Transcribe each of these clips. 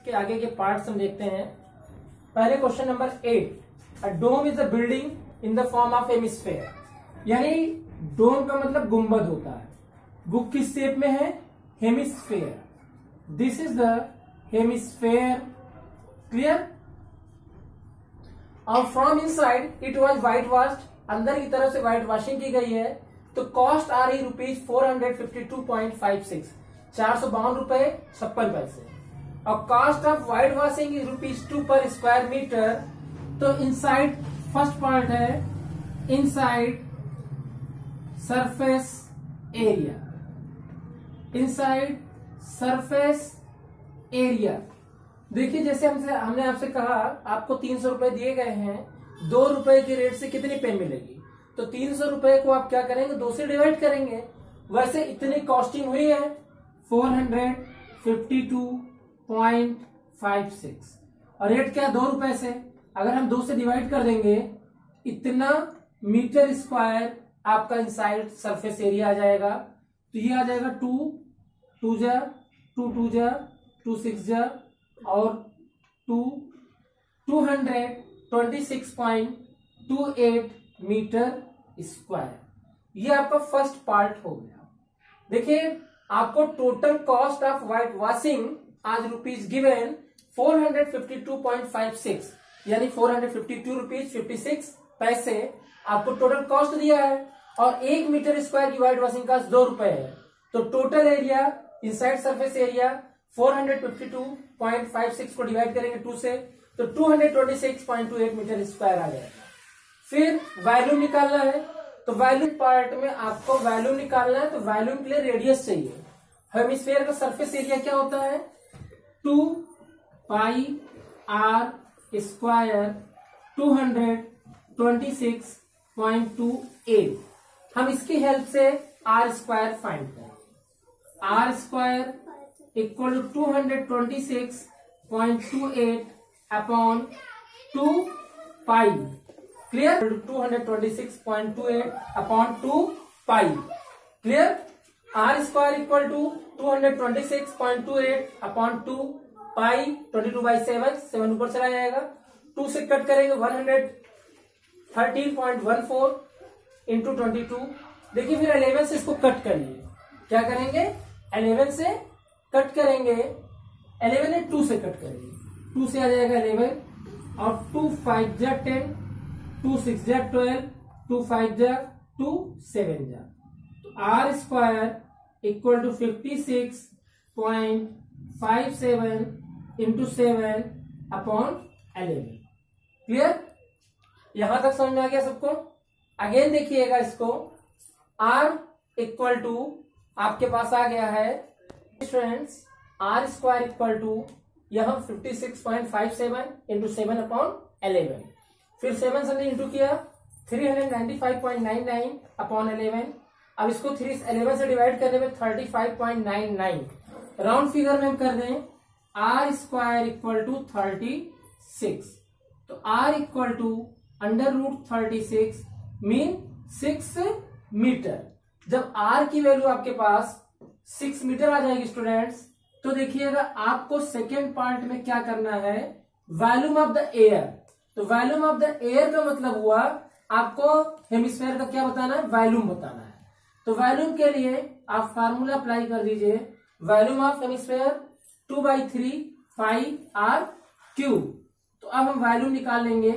के आगे के पार्ट्स हम देखते हैं। पहले question number 8, a dome is a building in the form of hemisphere, यानी डोम का मतलब गुंबद होता है, वो किस शेप में है, hemisphere. This is the hemisphere, clear. और from inside it was white washed, अंदर की तरफ से व्हाइट वॉशिंग की गई है। तो कॉस्ट आ रही रुपीज 452.56, 452 रुपए 56 पैसे। और cost of white washing is ₹2 पर स्क्वायर मीटर। तो इनसाइड फर्स्ट पार्ट है inside surface area, inside surface area. देखिए जैसे हमने आपसे कहा आपको 300 रुपए दिए गए हैं, 2 रुपए के रेट से कितनी पेन मिलेगी, तो 300 रुपए को आप क्या करेंगे, 2 से डिवाइड करेंगे। वैसे इतनी कॉस्टिंग हुई है 452.56 और रेट क्या 2 रुपए से, अगर हम 2 से डिवाइड कर देंगे इतना मीटर स्क्वायर आपका इनसाइड सरफेस एरिया आ जाएगा। तो ये आ जाएगा 2 2 जा 2 2 जा 2 6 जा और 226.28 मीटर स्क्वायर। ये आपका फर्स्ट पार्ट हो गया। देखिए आपको total cost of white washing आज रुपीज गिवन 452.56 यानी 452.56 पैसे आपको टोटल कॉस्ट दिया है, और 1 मीटर स्क्वायर की व्हाइट वॉशिंग कॉस्ट 2 रुपए है। तो total area inside surface area 452.56 को डिवाइड करेंगे 2 से, तो 226.28 मीटर स्क्वायर आ जाएगा। फिर वॉल्यूम निकालना है, तो वॉल्यूम पार्ट में आपको वॉल्यूम निकालना है, तो वॉल्यूम के लिए रेडियस चाहिए। हेमिस्फीयर का सरफेस एरिया क्या होता है, 2 पाई आर स्क्वायर 226.28। हम इसकी हेल्प से आर स्क्वायर फाइंड करें। R square equal to 226.28 upon 2 pi, clear, 226.28 upon 2 pi, clear. R square equal to 226.28 upon 2 pi, 22/7 ऊपर चला जाएगा, 2 से कट करेंगे 113.14 इंटू 22। देखिए फिर 11 से इसको कट करिए, क्या करेंगे 11 से कट करेंगे, 11 ने 2 से कट करेंगे, 2 से आ जाएगा 11 और 2 5 जा 10, 2 6 जा 12, 2 5 जा 2 7 जा। तो R square equal to 56.57 into 7 upon 11, clear. यहां तक समझ में आ गया सबको। अगेन देखिएगा इसको, आर इक्वल टू आपके पास आ गया है students, R square equal to यहां 56.57 इंटू 7 अपॉन 11, फिर 7 से इंटू किया 395.99 अपॉन 11। अब इसको 11 से डिवाइड करने में 35.99, राउंड फिगर में हम कर दें आर स्क्वायर इक्वल टू 36। तो R equal to √36 mean 6 metre. जब आर की वैल्यू आपके पास 6 मीटर आ जाएगी स्टूडेंट्स, तो देखिएगा आपको सेकेंड पार्ट में क्या करना है, वॉल्यूम ऑफ द एयर। तो वॉल्यूम ऑफ द एयर का मतलब हुआ आपको हेमिस्फीयर का क्या बताना है, वॉल्यूम बताना है। तो वॉल्यूम के लिए आप फार्मूला अप्लाई कर दीजिए, volume of hemisphere 2/3 pi are cube. तो अब हम वॉल्यूम निकाल लेंगे,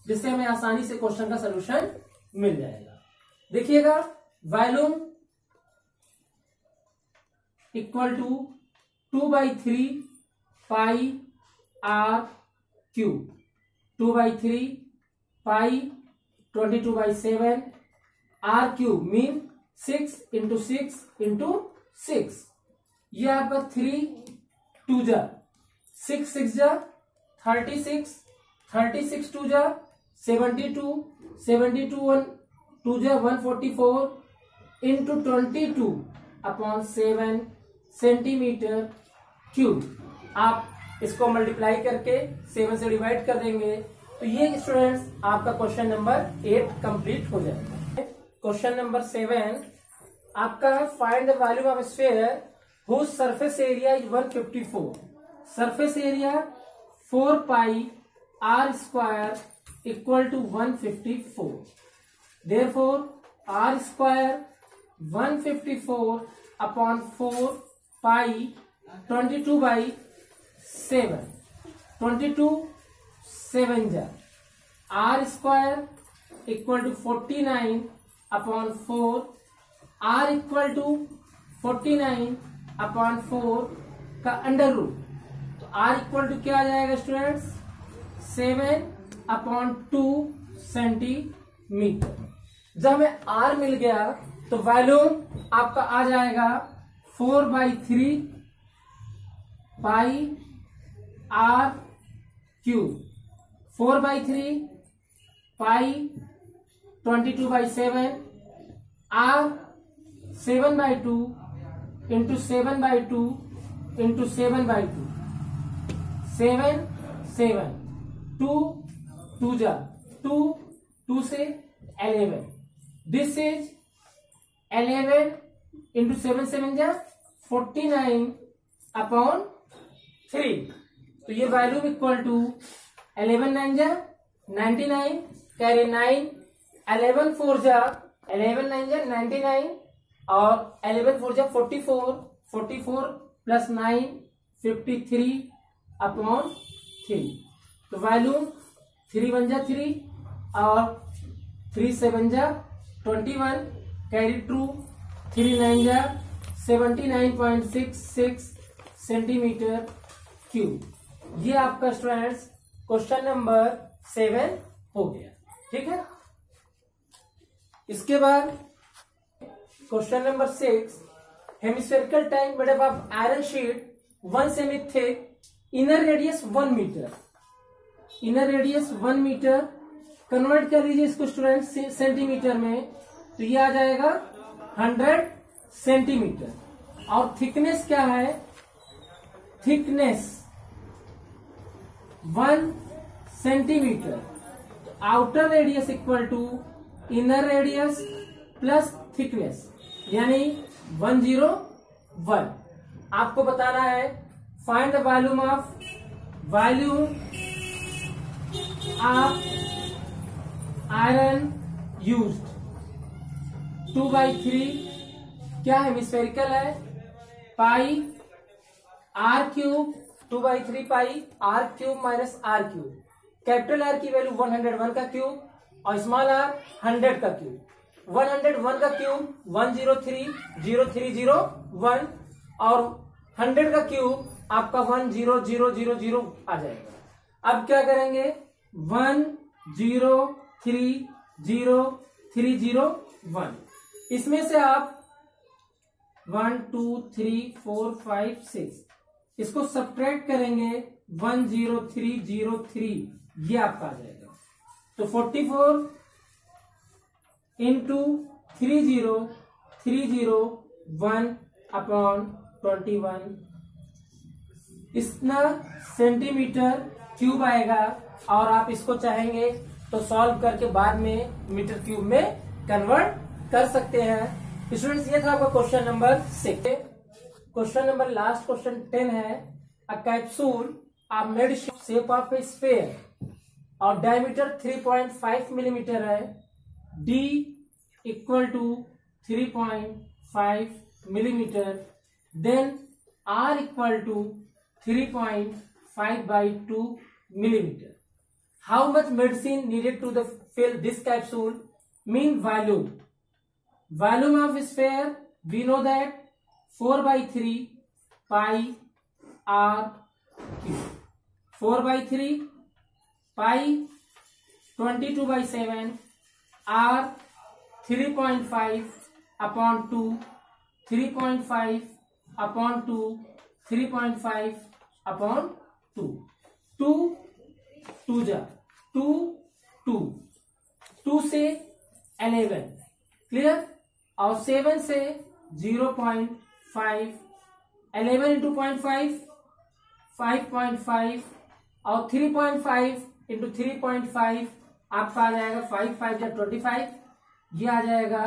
जिससे हमें आसानी से क्वेश्चन का सोल्यूशन मिल जाएगा। देखिएगा volume equal to 2/3 pi are cube, 2/3 pi 22/7 R cube mean 6 into 6 into 6। ये आपका 3 2 जा 6 6 जा 36, 36 2 जा 72, 72 1 2 जा 144 इंटू 22 अपॉन 7 सेंटीमीटर क्यूब। आप इसको मल्टीप्लाई करके 7 से डिवाइड कर देंगे, तो ये स्टूडेंट्स आपका क्वेश्चन नंबर 8 कंप्लीट हो जाएगा। क्वेश्चन नंबर 7 आपका है, find the volume of sphere whose surface area is 154। Surface area 4 pi R square equal to 154. Therefore r square 154 upon 4 pi 22/7. 22 7 जा r square equal to 49 upon 4. r equal to 49 upon 4 का under root. तो r equal to क्या आ जाएगा students? 7/2 centimetre. जब हमें r मिल गया तो वॉल्यूम आपका आ जाएगा 4/3 पाई r क्यूब. 4/3 पाई 22/7 r 7/2 इंटू 7/2 इंटू 7/2 7 7 2 जा 2 से 11. This is 11 into 7 7 जा 49 अपॉन 3. तो ये वैल्यूम इक्वल टू 11 9 जा 99 कैरी 9 11 4 जा 11 9 जा 99 और 11 4 जा 44 44 प्लस 9 53 अपॉन 3. तो वैल्यूम 3 1 जा 3 और 3 7 जा 21 कैरी ट्रू 3 9 जा 79.66 सेंटीमीटर क्यूब. ये आपका स्टूडेंट्स क्वेश्चन नंबर 7 हो गया. ठीक है. इसके बाद question number 6. Hemispherical tank made up of iron sheet 1 cm thick, inner radius 1 metre. Inner radius 1 metre. Convert कर लीजिए इसको स्टूडेंट सेंटीमीटर में, तो ये आ जाएगा 100 सेंटीमीटर. और थिकनेस क्या है? Thickness 1 centimetre. Outer radius equal to inner radius plus thickness यानी 101. आपको बताना है find the volume of iron used. 2/3 क्या है? हेमिस्फेरिकल है. Pi are cube 2/3 pi are cube minus r cube. Capital R की वैल्यू 101 का क्यूब और स्मॉल आर 100 का क्यूब. 101 का क्यूब 1030301 और 100 का क्यूब आपका 10000 आ जाएगा. अब क्या करेंगे? 1030301. इसमें से आप 1 2 3 4 5 6 इसको सब्ट्रैक्ट करेंगे 10303 ये आपका आ जाएगा. तो 44 इंटू 30301 अपॉन 21 इतना सेंटीमीटर क्यूब आएगा. और आप इसको चाहेंगे तो सॉल्व करके बाद में मीटर क्यूब में कन्वर्ट कर सकते हैं. स्टूडेंट्स ये था आपका question number 6. Question number last question 10 है. A capsule are made shape of a sphere और डायमीटर 3.5 मिलीमीटर है. D equal to 3.5 millimeter, then R equal to 3.5/2 millimeter. How much medicine needed to fill this capsule? Mean volume. Volume of sphere we know that 4/3 pi R cube. 4/3 pi 22/7 R 3.5 upon 2 3.5 upon 2 3.5 upon 2 2 2 जा 2 2 2 से 11 clear और 7 से 0.5 11 into 0.5 5.5 और 3.5 into 3.5 आपका आ जाएगा 5 5 या 25 ये आ जाएगा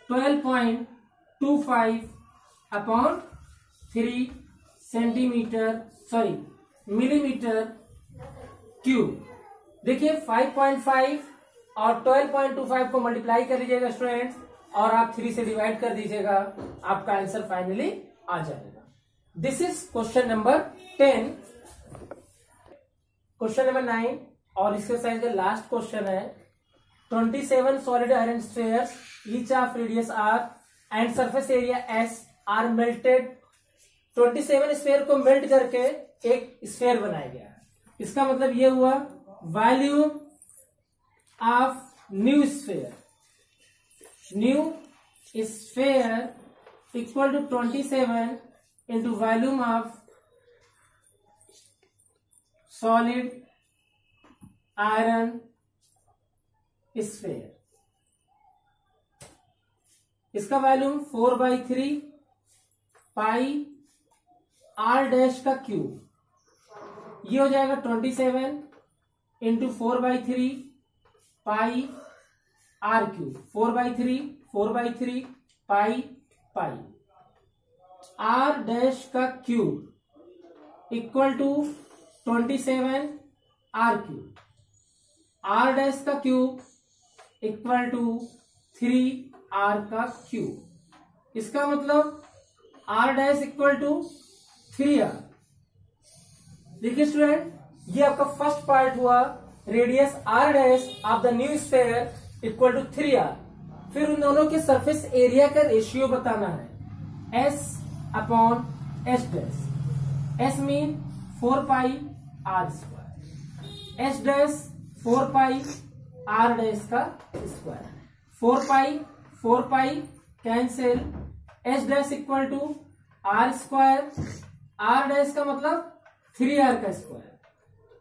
12.25 अपॉन 3 सेंटीमीटर मिलीमीटर क्यूब। देखिए 5.5 और 12.25 को मल्टीप्लाई कर लीजिएगा स्टूडेंट्स, और आप 3 से डिवाइड कर दीजिएगा, आपका आंसर फाइनली आ जाएगा। This is question number 10। Question number 9 और इसके साइज का लास्ट क्वेश्चन है। 27 solid iron spheres each of radius r and surface area s are melted. 27 sphere को मेल्ट करके एक स्फीयर बनाया गया। इसका मतलब ये हुआ volume of new sphere, new sphere equal to 27 into volume of solid iron sphere. इसका वॉल्यूम 4/3 पाई r डैश का क्यूब। ये हो जाएगा 27 into 4/3 pi r cube. 4/3 pi r dash का cube equal to 27 r cube. r dash का cube equal to 3r का cube. इसका मतलब r dash equal to 3r। देखिए स्टूडेंट, ये आपका फर्स्ट पार्ट हुआ, radius r dash of the new sphere equal to 3r। फिर उन दोनों के सरफेस एरिया का रेशियो बताना है, s/s dash. s mean 4 pi r square, s dash 4 pi r dash का square. 4 pi cancel, s dash equal to r square, r dash का मतलब 3r का square,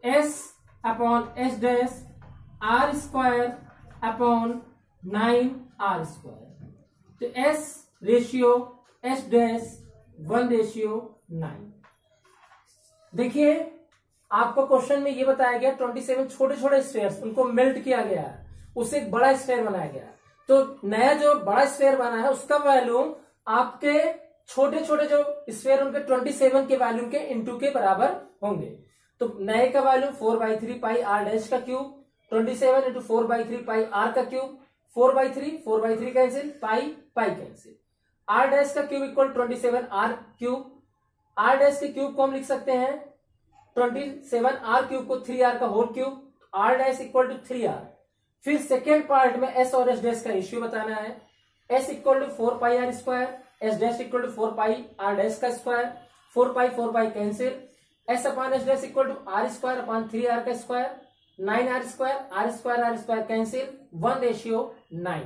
s/s dash r square upon 9r square. तो s ratio s dash 1:9। देखिए आपको question में ये बताया गया 27 छोटे छोटे स्फीयर्स, उनको मेल्ट किया गया, उससे एक बड़ा स्फीयर बनाया गया। तो नया जो बड़ा स्फीयर बना है उसका वॉल्यूम आपके छोटे छोटे जो स्फीयर उनके 27 के वॉल्यूम के इंटू के बराबर होंगे। तो नए का वॉल्यूम 4/3 पाई r डैश का क्यूब, 27 इंटू 4/3 पाई r का cube, 4/3 cancel, pi cancel. r dash का cube equal 27 r cube. r dash के क्यूब को हम लिख सकते हैं 27 r क्यूब को 3r का whole cube, r dash equal to 3r। फिर सेकेंड पार्ट में s और s डैश का रेशियो बताना है, s equal to 4 pi r square, s dash equal to 4 pi r dash का square, 4 pi cancel, s upon s dash equal to r square upon 3r का square, 9r square, r square cancel, 1:9।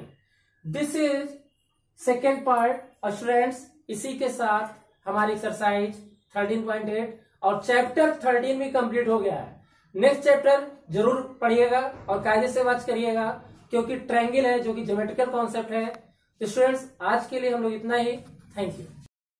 This is second part. Students, इसी के साथ हमारी exercise 13.8 और chapter 13 भी complete हो गया है। नेक्स्ट चैप्टर जरूर पढ़िएगा और कायदे से वॉच करिएगा, क्योंकि ट्रायंगल है जो कि ज्योमेट्रिकल कॉन्सेप्ट है। तो स्टूडेंट्स, आज के लिए हम लोग इतना ही। Thank you.